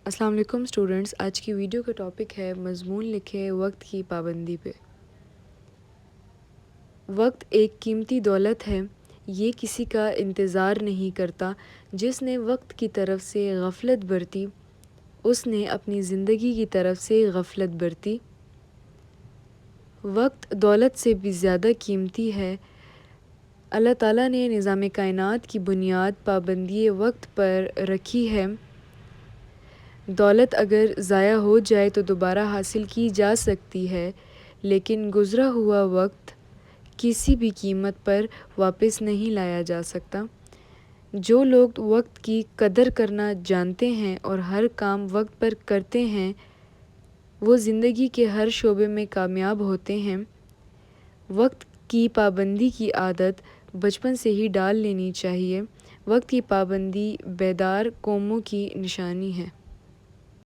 السلام علیکم اسٹوڈنٹس، آج کی ویڈیو کا ٹاپک ہے مضمون لکھے وقت کی پابندی پہ۔ وقت ایک قیمتی دولت ہے، یہ کسی کا انتظار نہیں کرتا۔ جس نے وقت کی طرف سے غفلت برتی اس نے اپنی زندگی کی طرف سے غفلت برتی۔ وقت دولت سے بھی زیادہ قیمتی ہے۔ اللہ تعالیٰ نے نظام کائنات کی بنیاد پابندی وقت پر رکھی ہے۔ دولت اگر ضائع ہو جائے تو دوبارہ حاصل کی جا سکتی ہے، لیکن گزرا ہوا وقت کسی بھی قیمت پر واپس نہیں لایا جا سکتا۔ جو لوگ وقت کی قدر کرنا جانتے ہیں اور ہر کام وقت پر کرتے ہیں وہ زندگی کے ہر شعبے میں کامیاب ہوتے ہیں۔ وقت کی پابندی کی عادت بچپن سے ہی ڈال لینی چاہیے۔ وقت کی پابندی بیدار قوموں کی نشانی ہے۔